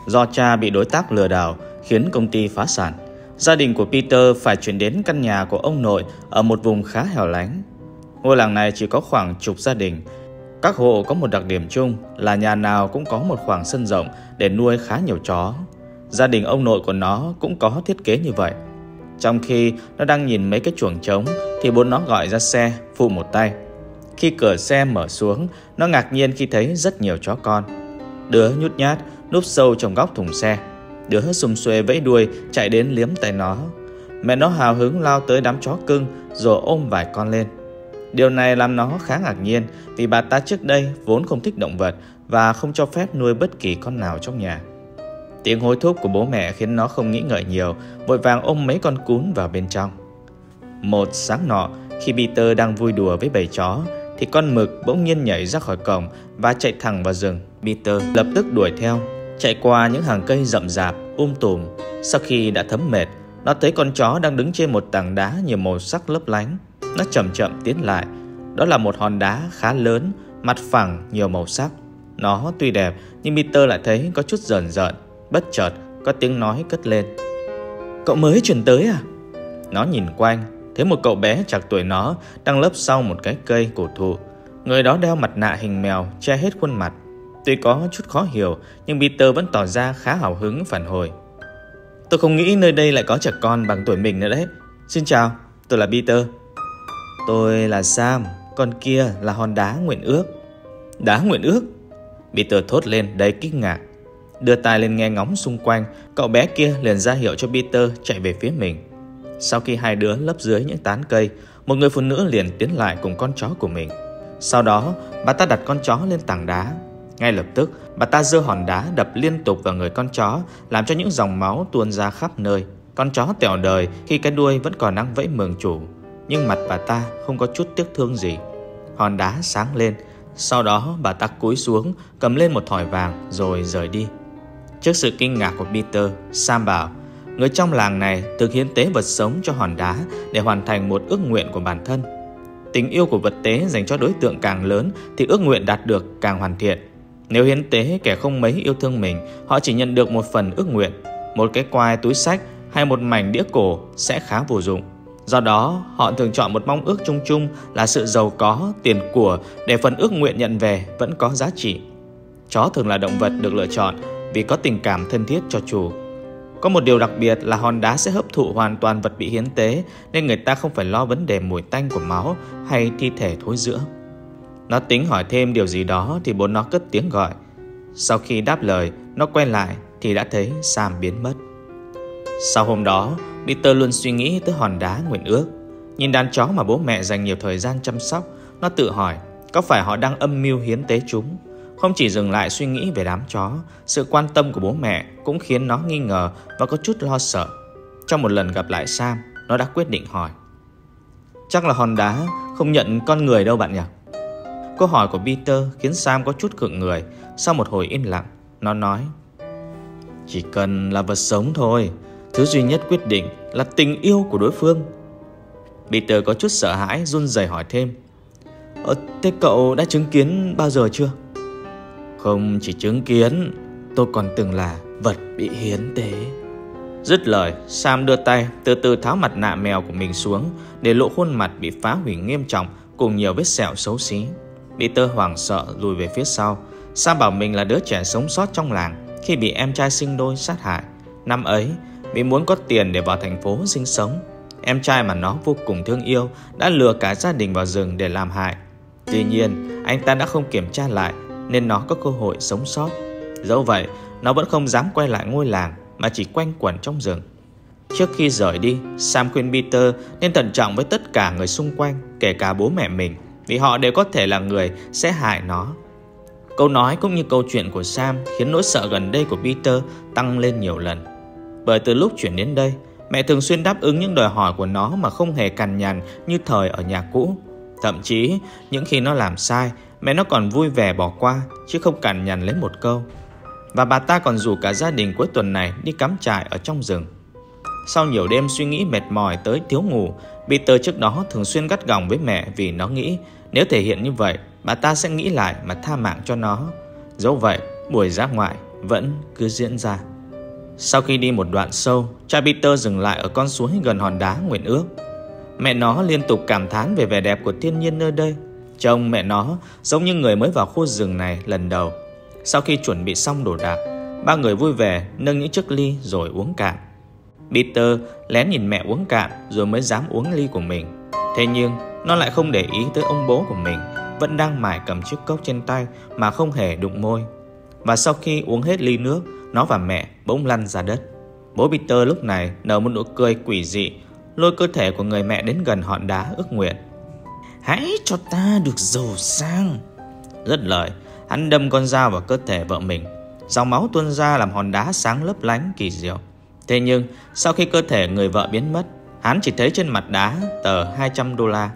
Do cha bị đối tác lừa đảo khiến công ty phá sản, gia đình của Peter phải chuyển đến căn nhà của ông nội ở một vùng khá hẻo lánh. Ngôi làng này chỉ có khoảng chục gia đình. Các hộ có một đặc điểm chung là nhà nào cũng có một khoảng sân rộng để nuôi khá nhiều chó. Gia đình ông nội của nó cũng có thiết kế như vậy. Trong khi nó đang nhìn mấy cái chuồng trống thì bố nó gọi ra xe phụ một tay. Khi cửa xe mở xuống, nó ngạc nhiên khi thấy rất nhiều chó con. Đứa nhút nhát núp sâu trong góc thùng xe, đứa xum xuê vẫy đuôi chạy đến liếm tay nó. Mẹ nó hào hứng lao tới đám chó cưng rồi ôm vài con lên. Điều này làm nó khá ngạc nhiên vì bà ta trước đây vốn không thích động vật và không cho phép nuôi bất kỳ con nào trong nhà. Tiếng hối thúc của bố mẹ khiến nó không nghĩ ngợi nhiều, vội vàng ôm mấy con cún vào bên trong. Một sáng nọ, khi Peter đang vui đùa với bầy chó thì con mực bỗng nhiên nhảy ra khỏi cổng và chạy thẳng vào rừng. Peter lập tức đuổi theo, chạy qua những hàng cây rậm rạp tùm. Sau khi đã thấm mệt, nó thấy con chó đang đứng trên một tảng đá nhiều màu sắc lấp lánh. Nó chậm chậm tiến lại. Đó là một hòn đá khá lớn, mặt phẳng, nhiều màu sắc. Nó tuy đẹp nhưng Peter lại thấy có chút rờn rợn. Bất chợt có tiếng nói cất lên: "Cậu mới chuyển tới à?" Nó nhìn quanh, thấy một cậu bé trạc tuổi nó đang lấp sau một cái cây cổ thụ. Người đó đeo mặt nạ hình mèo che hết khuôn mặt. Tuy có chút khó hiểu nhưng Peter vẫn tỏ ra khá hào hứng phản hồi: "Tôi không nghĩ nơi đây lại có trẻ con bằng tuổi mình nữa đấy. Xin chào, tôi là Peter." "Tôi là Sam, con kia là hòn đá nguyện ước." "Đá nguyện ước?" Peter thốt lên đầy kinh ngạc. Đưa tai lên nghe ngóng xung quanh, cậu bé kia liền ra hiệu cho Peter chạy về phía mình. Sau khi hai đứa lấp dưới những tán cây, một người phụ nữ liền tiến lại cùng con chó của mình. Sau đó, bà ta đặt con chó lên tảng đá. Ngay lập tức, bà ta giơ hòn đá đập liên tục vào người con chó, làm cho những dòng máu tuôn ra khắp nơi. Con chó tẻo đời khi cái đuôi vẫn còn đang vẫy mừng chủ, nhưng mặt bà ta không có chút tiếc thương gì. Hòn đá sáng lên, sau đó bà ta cúi xuống, cầm lên một thỏi vàng rồi rời đi. Trước sự kinh ngạc của Peter, Sam bảo người trong làng này thực hiến tế vật sống cho hòn đá để hoàn thành một ước nguyện của bản thân. Tình yêu của vật tế dành cho đối tượng càng lớn thì ước nguyện đạt được càng hoàn thiện. Nếu hiến tế kẻ không mấy yêu thương mình, họ chỉ nhận được một phần ước nguyện, một cái quai túi xách hay một mảnh đĩa cổ sẽ khá vô dụng. Do đó, họ thường chọn một mong ước chung chung là sự giàu có, tiền của để phần ước nguyện nhận về vẫn có giá trị. Chó thường là động vật được lựa chọn vì có tình cảm thân thiết cho chủ. Có một điều đặc biệt là hòn đá sẽ hấp thụ hoàn toàn vật bị hiến tế, nên người ta không phải lo vấn đề mùi tanh của máu hay thi thể thối rữa. Nó tính hỏi thêm điều gì đó thì bố nó cất tiếng gọi. Sau khi đáp lời, nó quay lại thì đã thấy Sam biến mất. Sau hôm đó, Peter luôn suy nghĩ tới hòn đá nguyện ước. Nhìn đàn chó mà bố mẹ dành nhiều thời gian chăm sóc, nó tự hỏi có phải họ đang âm mưu hiến tế chúng. Không chỉ dừng lại suy nghĩ về đám chó, sự quan tâm của bố mẹ cũng khiến nó nghi ngờ và có chút lo sợ. Trong một lần gặp lại Sam, nó đã quyết định hỏi: "Chắc là hòn đá không nhận con người đâu bạn nhỉ?" Câu hỏi của Peter khiến Sam có chút khựng người. Sau một hồi im lặng, nó nói: "Chỉ cần là vật sống thôi. Thứ duy nhất quyết định là tình yêu của đối phương." Peter có chút sợ hãi, run rẩy hỏi thêm: "Thế cậu đã chứng kiến bao giờ chưa?" "Không chỉ chứng kiến, tôi còn từng là vật bị hiến tế." Dứt lời, Sam đưa tay từ từ tháo mặt nạ mèo của mình xuống, để lộ khuôn mặt bị phá hủy nghiêm trọng cùng nhiều vết sẹo xấu xí. Peter hoảng sợ lùi về phía sau. Sam bảo mình là đứa trẻ sống sót trong làng khi bị em trai sinh đôi sát hại. Năm ấy, vì muốn có tiền để vào thành phố sinh sống, em trai mà nó vô cùng thương yêu đã lừa cả gia đình vào rừng để làm hại. Tuy nhiên, anh ta đã không kiểm tra lại nên nó có cơ hội sống sót. Dẫu vậy, nó vẫn không dám quay lại ngôi làng mà chỉ quanh quẩn trong rừng. Trước khi rời đi, Sam khuyên Peter nên thận trọng với tất cả người xung quanh, kể cả bố mẹ mình, vì họ đều có thể là người sẽ hại nó. Câu nói cũng như câu chuyện của Sam khiến nỗi sợ gần đây của Peter tăng lên nhiều lần. Bởi từ lúc chuyển đến đây, mẹ thường xuyên đáp ứng những đòi hỏi của nó mà không hề cằn nhằn như thời ở nhà cũ. Thậm chí, những khi nó làm sai, mẹ nó còn vui vẻ bỏ qua chứ không cằn nhằn lấy một câu. Và bà ta còn rủ cả gia đình cuối tuần này đi cắm trại ở trong rừng. Sau nhiều đêm suy nghĩ mệt mỏi tới thiếu ngủ, Peter trước đó thường xuyên gắt gỏng với mẹ vì nó nghĩ nếu thể hiện như vậy, bà ta sẽ nghĩ lại mà tha mạng cho nó. Dẫu vậy, buổi dã ngoại, vẫn cứ diễn ra. Sau khi đi một đoạn sâu, cha Peter dừng lại ở con suối gần hòn đá nguyện ước. Mẹ nó liên tục cảm thán về vẻ đẹp của thiên nhiên nơi đây. Trông mẹ nó giống như người mới vào khu rừng này lần đầu. Sau khi chuẩn bị xong đồ đạc, ba người vui vẻ nâng những chiếc ly rồi uống cạn. Peter lén nhìn mẹ uống cạn rồi mới dám uống ly của mình. Thế nhưng nó lại không để ý tới ông bố của mình, vẫn đang mải cầm chiếc cốc trên tay mà không hề đụng môi. Và sau khi uống hết ly nước, nó và mẹ bỗng lăn ra đất. Bố Peter lúc này nở một nụ cười quỷ dị, lôi cơ thể của người mẹ đến gần hòn đá ước nguyện. Hãy cho ta được giàu sang. Dứt lời, hắn đâm con dao vào cơ thể vợ mình. Dòng máu tuôn ra làm hòn đá sáng lấp lánh kỳ diệu. Thế nhưng sau khi cơ thể người vợ biến mất, hắn chỉ thấy trên mặt đá tờ $200.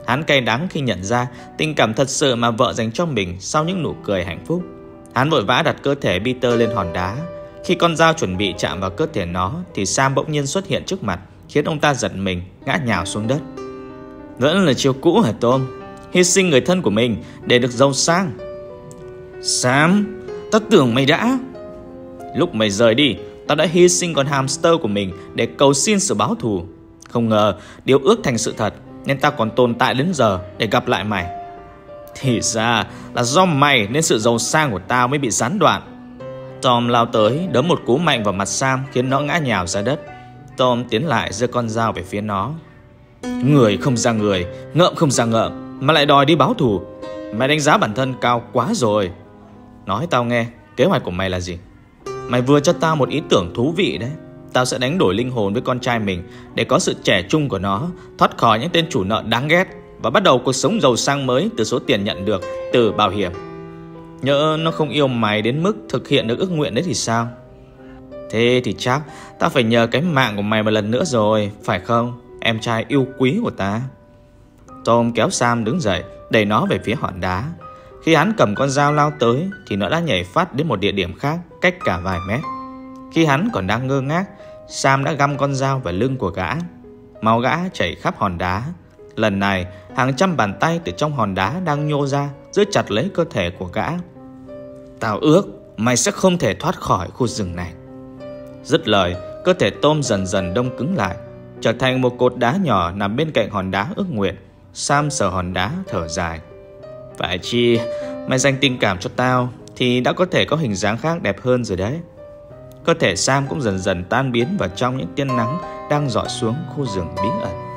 Hắn cay đắng khi nhận ra tình cảm thật sự mà vợ dành cho mình sau những nụ cười hạnh phúc. Hắn vội vã đặt cơ thể Peter lên hòn đá. Khi con dao chuẩn bị chạm vào cơ thể nó thì Sam bỗng nhiên xuất hiện trước mặt, khiến ông ta giật mình ngã nhào xuống đất. Vẫn là chiêu cũ hả Tom? Hy sinh người thân của mình để được giàu sang. Sam, ta tưởng mày đã. Lúc mày rời đi, ta đã hy sinh con hamster của mình để cầu xin sự báo thù. Không ngờ điều ước thành sự thật, nên ta còn tồn tại đến giờ để gặp lại mày. Thì ra là do mày nên sự giàu sang của tao mới bị gián đoạn. Tom lao tới đấm một cú mạnh vào mặt Sam khiến nó ngã nhào ra đất. Tom tiến lại giơ con dao về phía nó. Người không ra người, ngợm không ra ngợm, mà lại đòi đi báo thù. Mày đánh giá bản thân cao quá rồi. Nói tao nghe, kế hoạch của mày là gì? Mày vừa cho tao một ý tưởng thú vị đấy. Tao sẽ đánh đổi linh hồn với con trai mình để có sự trẻ trung của nó, thoát khỏi những tên chủ nợ đáng ghét và bắt đầu cuộc sống giàu sang mới từ số tiền nhận được từ bảo hiểm. Nhỡ nó không yêu mày đến mức thực hiện được ước nguyện đấy thì sao? Thế thì chắc tao phải nhờ cái mạng của mày một lần nữa rồi, phải không, em trai yêu quý của ta? Tom kéo Sam đứng dậy, đẩy nó về phía hòn đá. Khi hắn cầm con dao lao tới thì nó đã nhảy phát đến một địa điểm khác, cách cả vài mét. Khi hắn còn đang ngơ ngác, Sam đã găm con dao vào lưng của gã. Máu gã chảy khắp hòn đá. Lần này, hàng trăm bàn tay từ trong hòn đá đang nhô ra, giữ chặt lấy cơ thể của gã. Tao ước mày sẽ không thể thoát khỏi khu rừng này. Dứt lời, cơ thể Tom dần dần đông cứng lại, trở thành một cột đá nhỏ nằm bên cạnh hòn đá ước nguyện. Sam sờ hòn đá thở dài. Phải chi mày dành tình cảm cho tao thì đã có thể có hình dáng khác đẹp hơn rồi đấy. Cơ thể Sam cũng dần dần tan biến vào trong những tia nắng đang rọi xuống khu rừng bí ẩn.